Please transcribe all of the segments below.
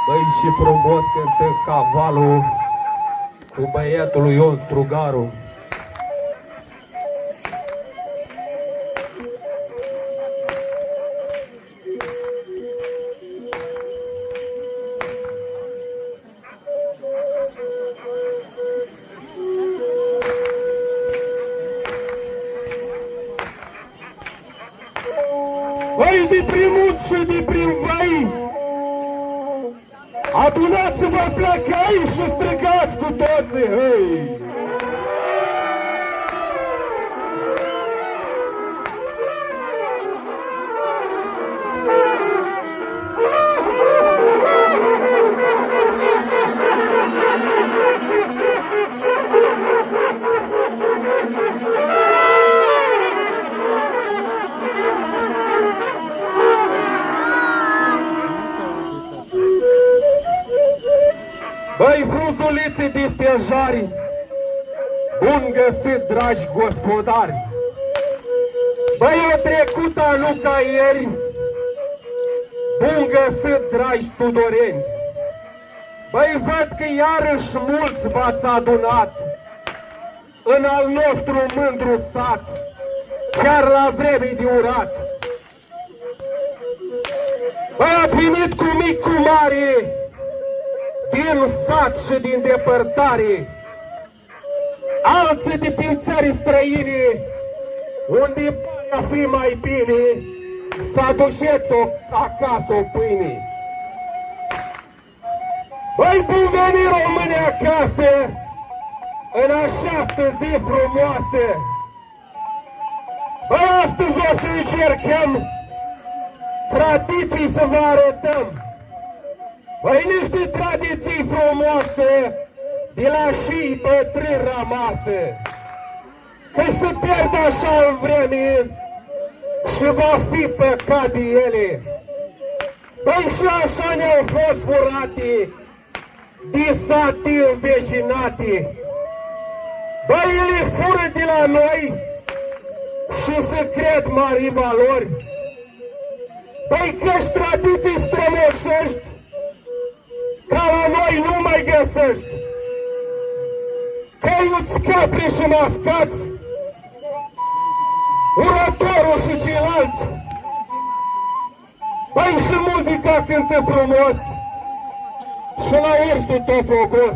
Băi, și frumos cântă cavalul cu băiatul lui Ion Strugaru. Băi, de prin munți și de prin văi, adunați-vă flăcăi și strigați cu toții, hei! Băi, fruzuliții din stejari, bun găsit, dragi gospodari! Băi, o trecut anul ca ieri, bun găsit, dragi tudoreni! Băi, văd că iarăși mulți v-ați adunat în al nostru mândru sat, chiar la vreme de urat. Băi, ați venit cu mic, cu mare, din sat și din depărtare, alții de prin țări străine, unde ar fi mai bine să aduceți-o acasă o pâine. Băi, bun venit, români, acasă, în această zi frumoasă. Băi, astăzi o să încercăm tradiții să vă arătăm. Băi, niște tradiții frumoase de la și bătrâni rămase, că se pierd așa în vreme și va fi păcat de ele. Băi, și așa ne-au fost furate de sate învecinate. Băi, ele fură de la noi și se cred mari valori. Băi, că-și tradiții strămoșești ca la noi nu mai găsești. Căiuți, capri și mascați, urătorul și ceilalți. Băi, și muzica cântă frumos și la ursul tot frogos.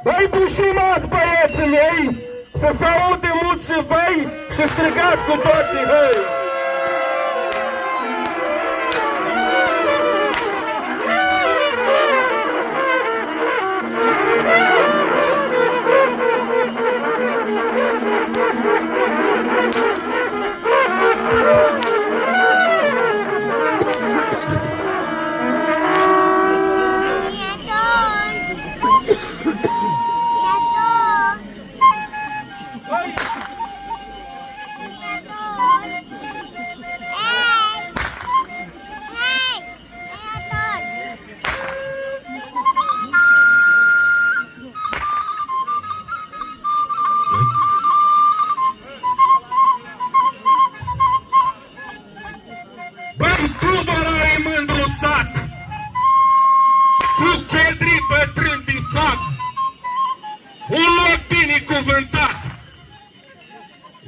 Băi, bușimați, băieții mei, să se aude mulți și voi și strigați cu toții, hei!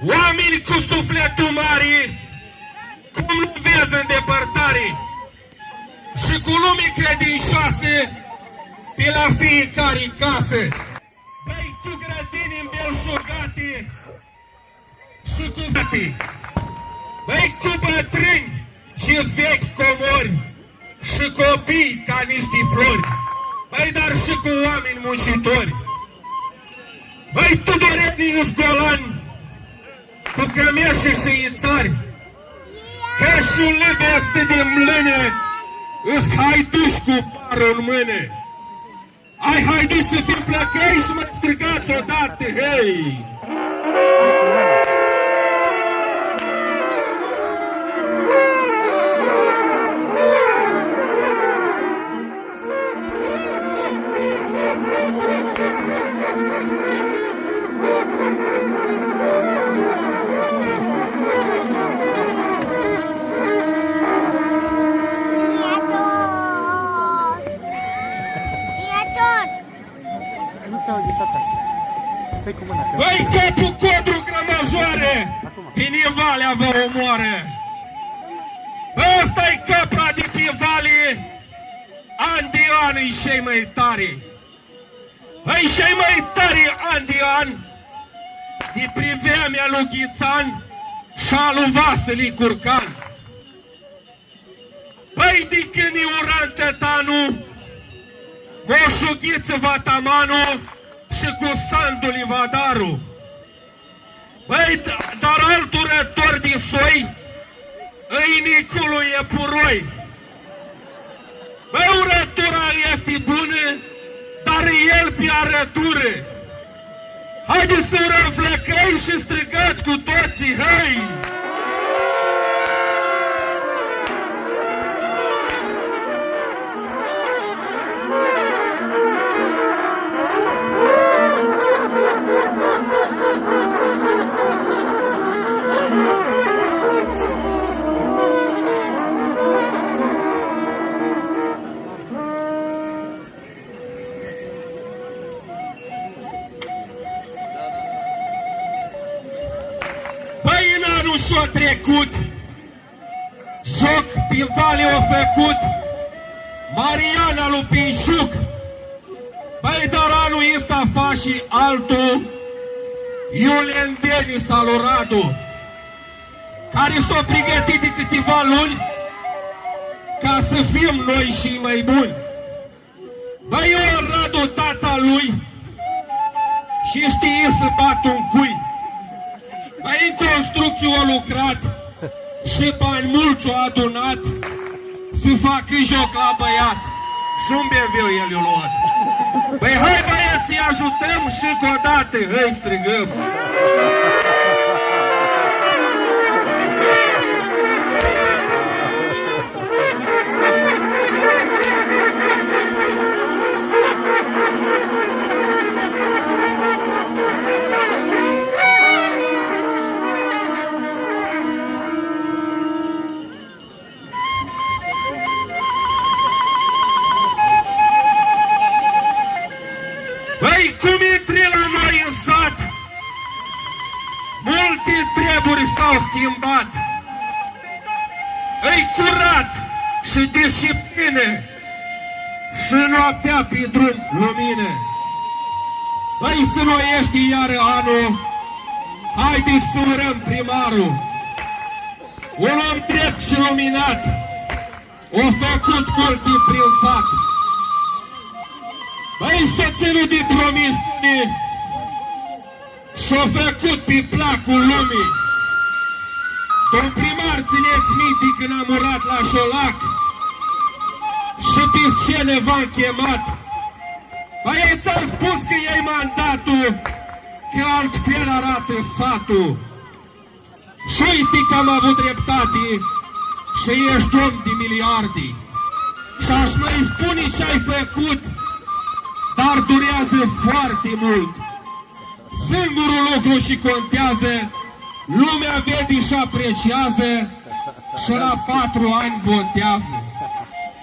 Oameni cu sufletul mare, cum nu vezi în depărtare, și cu lume credincioase pe la fiecare casă. Băi, cu grădini îmbelșugate și cu vate, băi, cu bătrâni și-ți vechi comori și copii ca niște flori, băi, dar și cu oameni muncitori. Băi, tudorenii zgolani, cu cămeșe și ițari, că și un leveste de mlâne îți haiduși cu parul în mână. Ai haiduși să fii flăcăi și mă strigați odată, hei! Valea vă omoară. Ăsta-i capra de pe Vale, an de an e cei mai tare. Îi cei mai tare an de an, de pe vremea lui Ghițan și a lui Vasile Curcan. Păi de când e uran tătanul, Moșu Ghiță Vatamanul și cu Sandu Livadaru. Băi, dar altul rător de soi, îi Niculu Iepuroi. Băi, urătura este bună, dar el pe arătură. Haideți să urăm flăcăi și strigați cu toții, hei! Și-a trecut, joc pe Vale a făcut Mariana lui Pinșuc. Păi dar anul ăsta fa și altul, Iulian Denis al lui Radu, care s-a pregătit de câteva luni ca să fim noi și mai buni. Băi, eu Radu tata lui și știe să bat un cui. Mai în construcție a lucrat și bani mulți a adunat să facă joc la băiat. Și un BMW el i-a luat. Păi hai băieți să-i ajutăm și încă o dată, hai strigăm. S-au schimbat. Îi curat și disciplină și noaptea pe drum lumină. Băi, să noiește iară anul, haideți să urăm primarul. Un om drept și luminat, o făcut multe prin sat. Băi, s-o ținut de promisiune și-o făcut pe placul lumii. Domn primar, țineți minte când am urat la Șolac și pe scenă v-am chemat. Băi, ți-am spus că iei mandatul, că altfel arată satul. Și uite că am avut dreptate și ești om de miliarde. Și-aș mai spune ce-ai făcut, dar durează foarte mult. Singurul lucru și contează, lumea vede și apreciază și la 4 ani votează.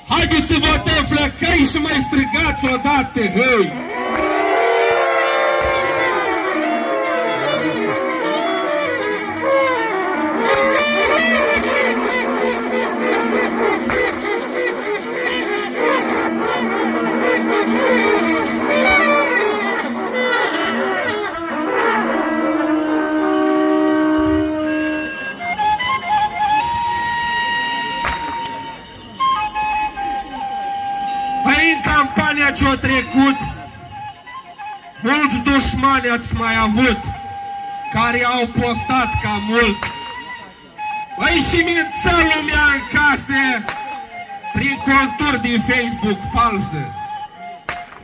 Haideți să votăm flăcăi și mai strigați odată, hei! Ce-a trecut, mulți dușmani ați mai avut, care au postat ca mult. Băi, și mința lumea în case, prin conturi din Facebook falsă.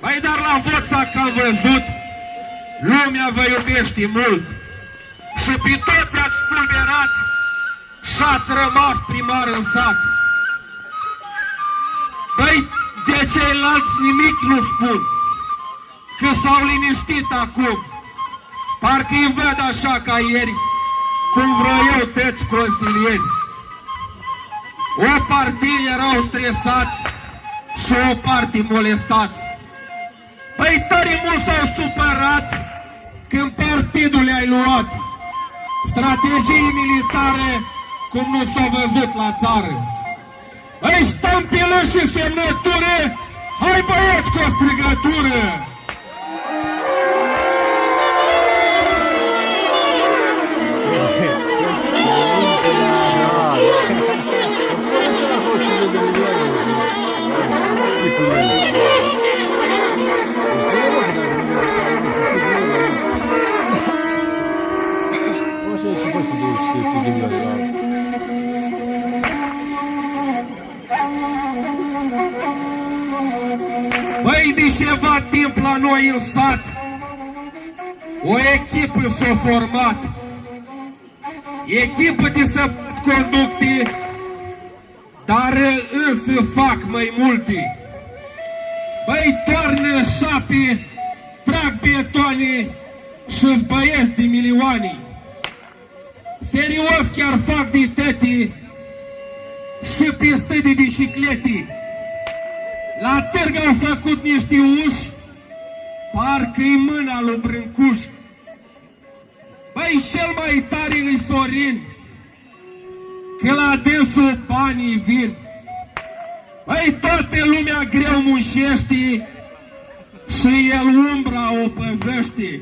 Băi, dar la vot s-a cam văzut, lumea vă iubește mult. Și pe toți ați spulberat și ați rămas primar în sat. Băi, de ceilalți nimic nu spun, că s-au liniștit acum. Parcă-i văd așa ca ieri, cum vreau tăți consilieri. O partie erau stresați și o parte molestați. Păi tare mult s-au supărat când partidul le-ai luat. strategii militare cum nu s-a văzut la țară. Îi ștampilă și semnătură, hai băieți cu o strigătură! Băi, de ceva timp la noi în sat o echipă s-a format, echipă de să conducte, dar însă fac mai multe. Băi, toarnă șape, trag betoane și-s băieți de milioane. Serios chiar fac de tete și piste de biciclete. La târg au făcut niște uși, parcă-i mâna lui Brâncuș. Băi, cel mai tare îi Sorin, că la dânsul banii vin. Băi, toată lumea greu muncește și el umbra o păzește.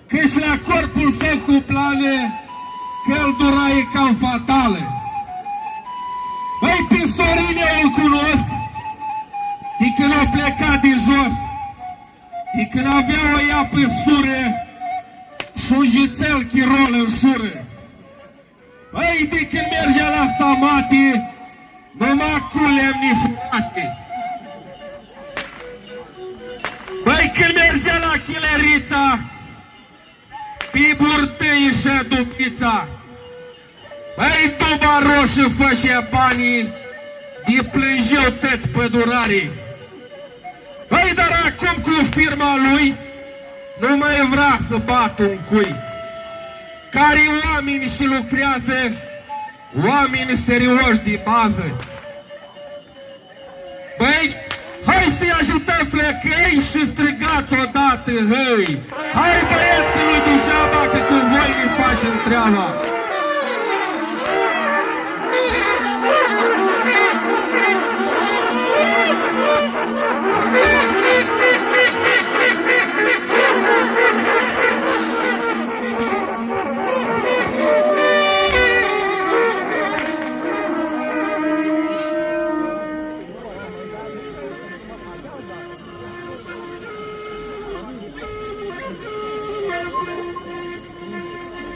Că-și la corpul său cu plane, căldura e cam fatală. Băi, pe Sorin eu îl cunosc de când a plecat de jos, de când avea o ea pe sură și un jițel chirol în șură. Băi, de când mergea la stamate, numai cu lemni fumate. Băi, când mergea la Chilerița, pe burtăi și dubița. Băi, duba roșu fășea banii, de plângeau tăți pădurarii. Băi, dar acum cu firma lui nu mai vrea să bată un cui. Care oameni și lucrează, oameni serioși de bază. Băi, hai să-i ajutăm flăcăi și strigați odată, hăi! Hai băieți că nu-i degeaba, că cu voi ne facem treaba!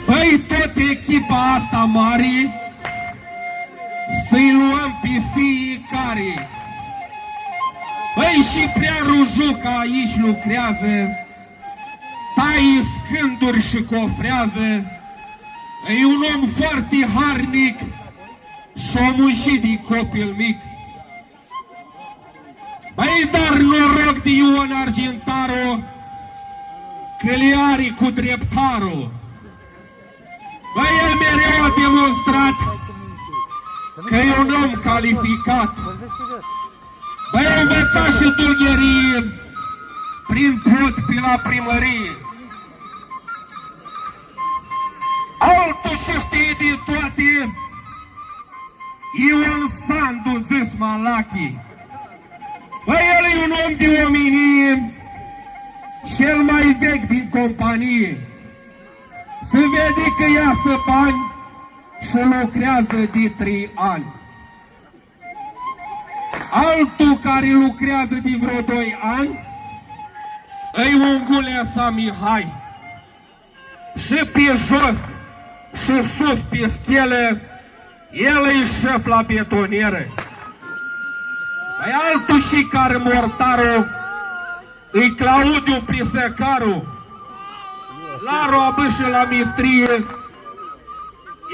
Băi, tot echipa asta mare, să-i luăm pe fiecare. Băi, și prea Rujuca aici lucrează, taie scânduri și cofrează. E un om foarte harnic și-o muncit de copil mic. Băi, dar noroc de Ion Argentaru, că le are cu dreptarul. Băi, el mereu a demonstrat că e un om calificat. Băi, a învățat și dulgherie prin pod pe la primărie. Altul și știe de toate, Ion Sandu zis Malachi. Băi, el e un om de omenie, cel mai vechi din companie. Se vede că iasă bani și lucrează de 3 ani. Altul care lucrează de vreo 2 ani e Ungulesa Mihai. Și pe jos și sus pe schele, el e șef la betonieră. E altul și care mortarul e Claudiu Prisecaru. La roabă și la mistrie,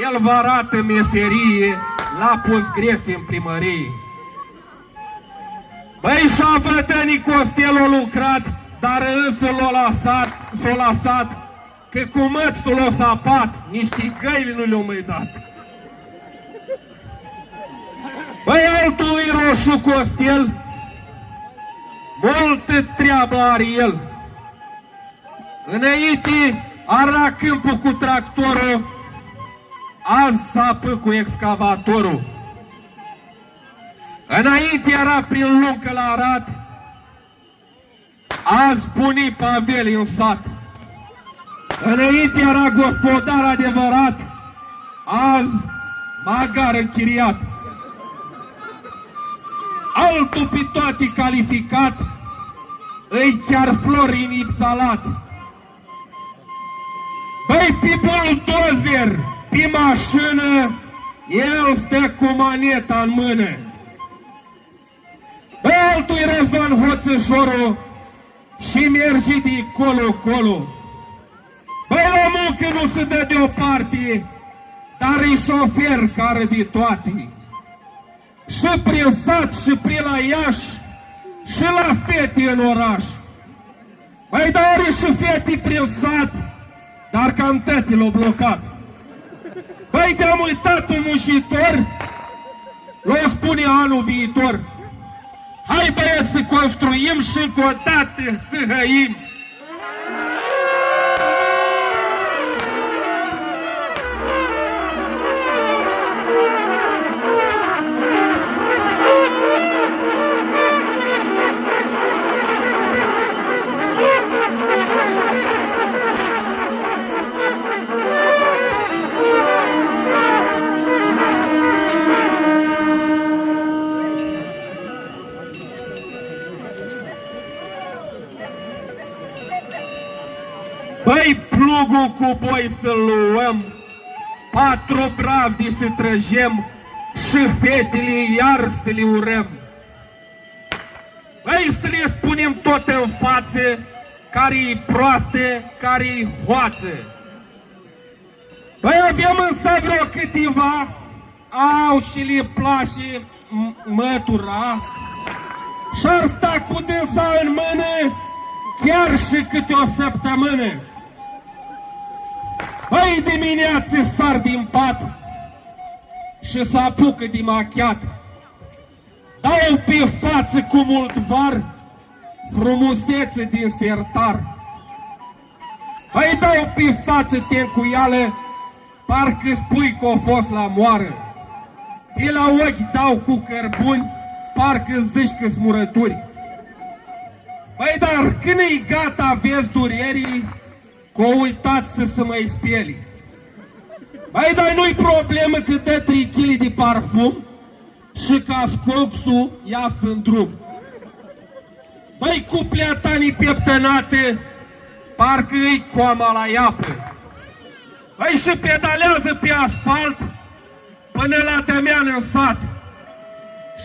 el vă arată meserie la postgresi în primărie. Băi, și-a vădănii Costel a lucrat, dar însă s-a lăsat, că cu mățul o sapat, niște găini nu le-au mai dat. Băi, altul e Roșu Costel, multă treabă are el. Înainte ara câmpul cu tractorul, azi sapă cu excavatorul. Înainte era prin Luncă la Arad, azi puni paveli în sat. Înainte era gospodar adevărat, azi magar închiriat. Altul pe toate calificat, îi chiar Florin Ipsalat. Băi, pe buldozer, pe mașină, el stă cu maneta în mână. Băi, altul-i Răzvan Hoțășorul și merge de colo-colo. Băi, la muncă nu se dă deoparte, dar e șofer care de toate. Și prin sat și prin la Iași și la fete în oraș. Băi, dar are și fete prin sat, dar cam tăti l-au blocat. Băi, te-am uitat un muncitor, l-o spune anul viitor. Hai, băieți, să construim și încă o dată să hăim. Băi, plugul cu boi să-l luăm, 4 bravdi să trăjem și fetele iar să le urăm. Băi, să le spunem tot în față, care-i proaste, care-i hoață. Băi, avem însă vreo câteva, au și le place mătura, și-ar sta cu dânsa în mână chiar și câte o săptămână. Băi, dimineață sar din pat și s-a apucă de machiat. Dau pe față cu mult var frumusețe din sertar. Băi, dau pe față tencuială, parcă spui că o fost la moară. Pe la ochi dau cu cărbuni, parcă zici că-s murături. Băi, dar când e gata vezi durerii, că o uitați să se mai speli. Băi, dar nu-i problemă că dă 3 kg de parfum și ca scolxul iasă în drum. Băi, cu pleatanii pieptănate, parcă îi coama la iapă. Băi, și pedalează pe asfalt până la Tămean în sat.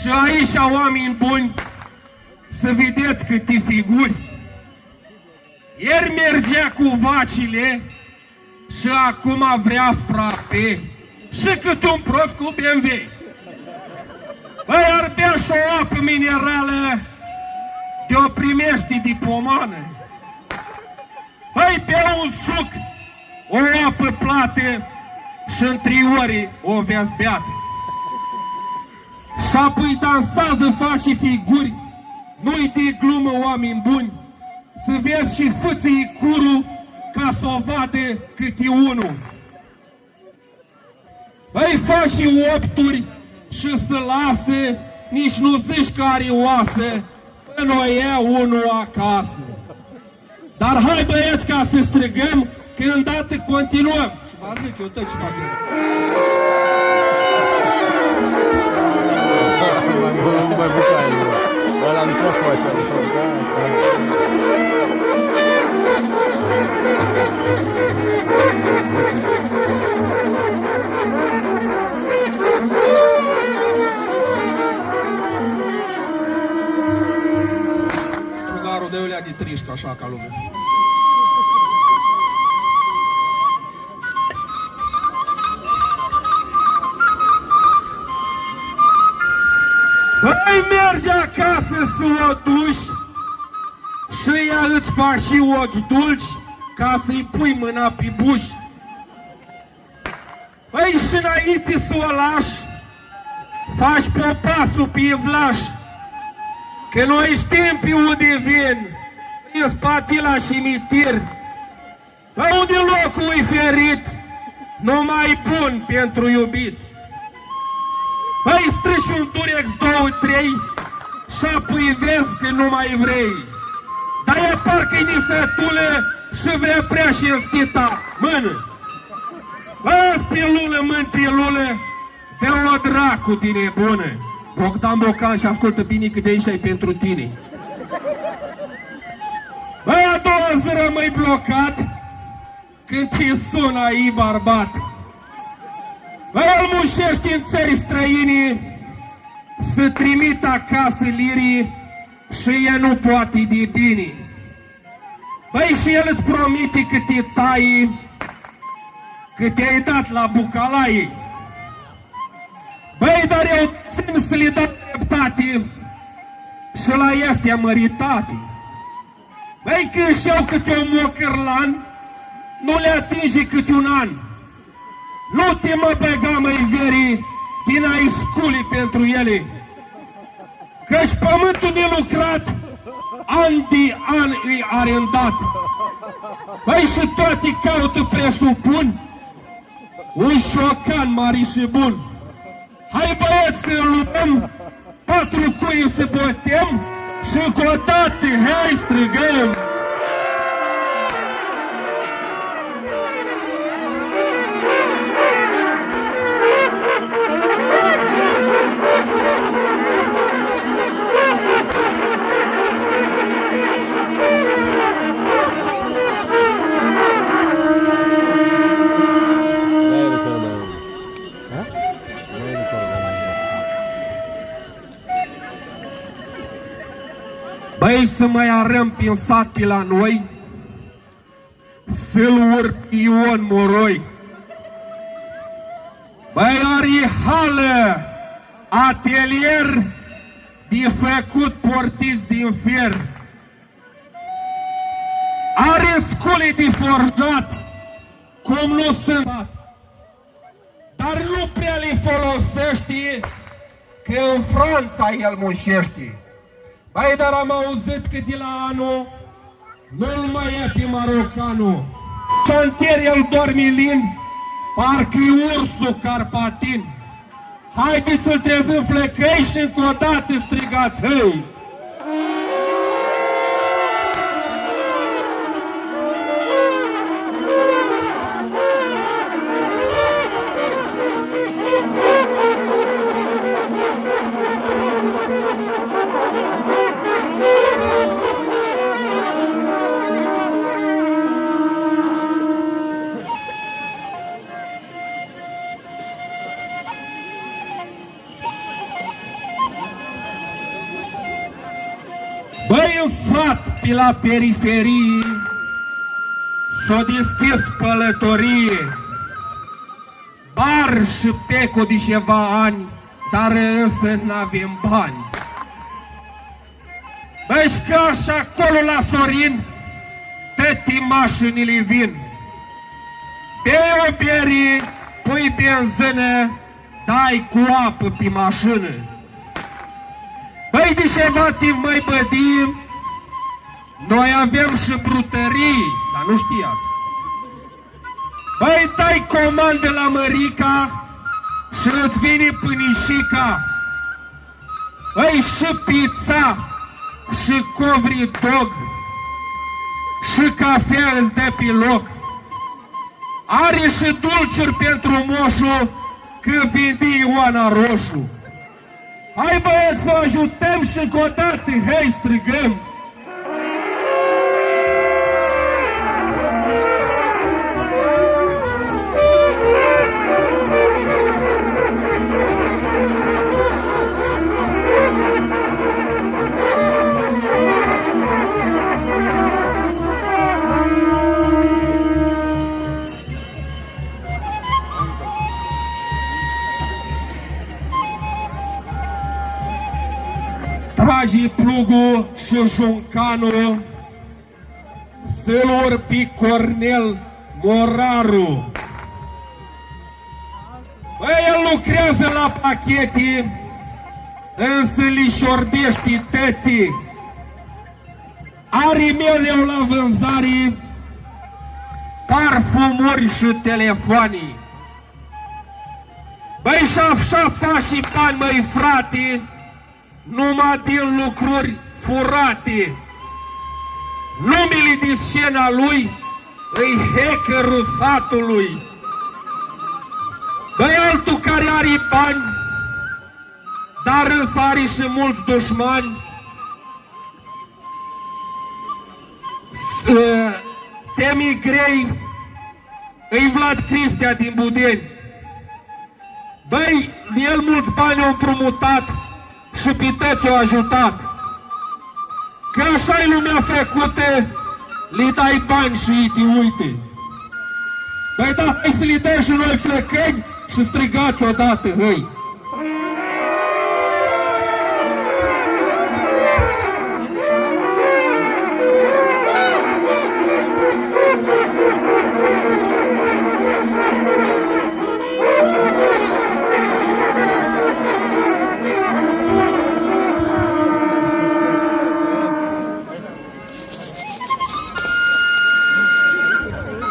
Și aici, oameni buni, să vedeți câte figuri. Ieri mergea cu vacile și acum vrea frape și cât un prost cu BMW. Băi, ar bea și o apă minerală, de-o primești de pomană. Băi, bea un suc, o apă plată și în 3 ore o vezi beată. Și apoi dansează, face figuri, nu-i de glumă, oameni buni, să vezi și fâții curul ca să o vadă câte unul. Băi, faci și opturi și să lasă, nici nu zici că are oasă, până o ia unul acasă. Dar hai, băieți, ca să strigăm, că îndată continuăm. Și vă zic, eu tot ce fac eu. Ăla nu pot face, Strugarul de ulea de trișcă, așa ca lumea. Băi, mergi acasă să o duci și ea îți faci și ochi dulci ca să-i pui mâna pe buș. Băi, și înainte să o lași, faci popasul pe evlaș, că noi știm pe unde vin, în spate la cimitir, Unde locul e ferit, numai bun pentru iubit. Îi strici un durex, 2-3 și apoi vezi că nu mai vrei. Dar e parcă-i nisătule și vrea prea și înstita mână. Pilulă, pilulă, de o dracu tine bună. Bogdan Bocan, și ascultă bine că de aici e pentru tine. A doua zi rămâi blocat când te sună ai barbat. Îl mușești în țări străini să trimit acasă lirii și ea nu poate de bine. Băi, și el îți promite că te tai, că te-ai dat la bucalai. Băi, dar eu țin să le dau dreptate și la ieftea măritate. Băi, când și-au câte un mocârlan, nu le atinge câte un an. Nu te mă băga, măi, verii, din a-i sculi pentru ele. Căci pământul nelucrat, an de an îi arendat. Băi, și toate caută presupun un șocan mare și bun. Hai, băieți, să luptăm, 4 cui să botem și încă o dată, hai, strigăm! Băi, să mai arăm prin sat pe la noi, să-l urc Ion Moroi. Băi, are hală, atelier de făcut portiți din fier. Are scule de forjat, cum nu sunt, dar nu prea le folosește, că în Franța el mușește. Băi, dar am auzit că de la anul nu-l mai e pe marocanul. Șantier el dormilin, parcă-i ursul carpatin. Haideți să-l trezim flăcăi și încă o dată strigați, hei! Băi, în sat, pe la periferie, s-o deschis pălătorie, bar și peco de ceva ani, dar însă n-avem bani. Băi, și că așa acolo la Sorin, tătii mașinile vin. Bei o berie, pui benzină, dai cu apă pe mașină. Băi, de ceva timp, măi, bădim, noi avem și brutării, dar nu știați. Băi, dai comandă la mărica și îți vine pânișica. Băi, și pizza, și covri dog, și cafea îți dă pe loc. Are și dulciuri pentru moșul, că vinde Ioana Roșu. Hai, băieți, să o ajutăm și încă o dată, hei, strigăm! Trage plugul și șuncanul, să-l urpi Cornel Moraru. Băi, el lucrează la pachete, însă li șordește tătii. Are mereu la vânzare parfumuri și telefoane. Băi, și-a faci bani, măi, frate, numai din lucruri furate. Numele de scena lui îi hackerul satului. Băi, altul care are bani, dar însă are și mulți dușmani, semigrei, îi Vlad Cristea din Budeni. Băi, el mulți bani au împrumutat și pe toți au ajutat. Că așa-i lumea făcută, le dai bani și îi te uite. Băi, da, hai să le dai și noi plecăm și strigați odată, hăi!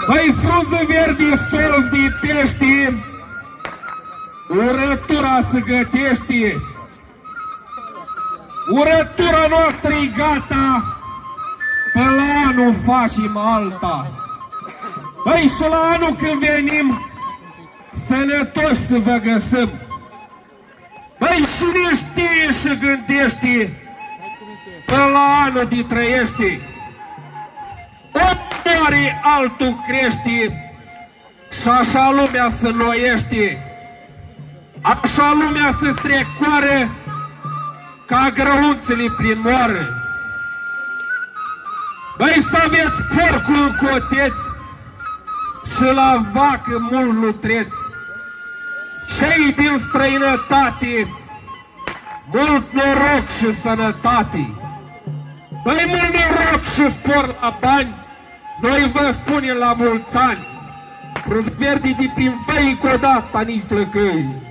Băi, frunză verde, sol de pește, urătura se gătește. Urătura noastră e gata, pe la anul facem alta. Băi, și la anul când venim, sănătoși să vă găsim. Băi, cine știe și gândește, pe la anul de trăiește. Moare, altul crește și așa lumea se noiește. Așa lumea se strecoară ca grăunțele prin moară. Băi, să aveți porcul în coteți și la vacă mult nutreți. Cei din străinătate, mult noroc și sănătate. Băi, mult noroc și spor la bani, noi vă spunem la mulți ani. Frunze verde de prin făi cu odată ni flăcăi.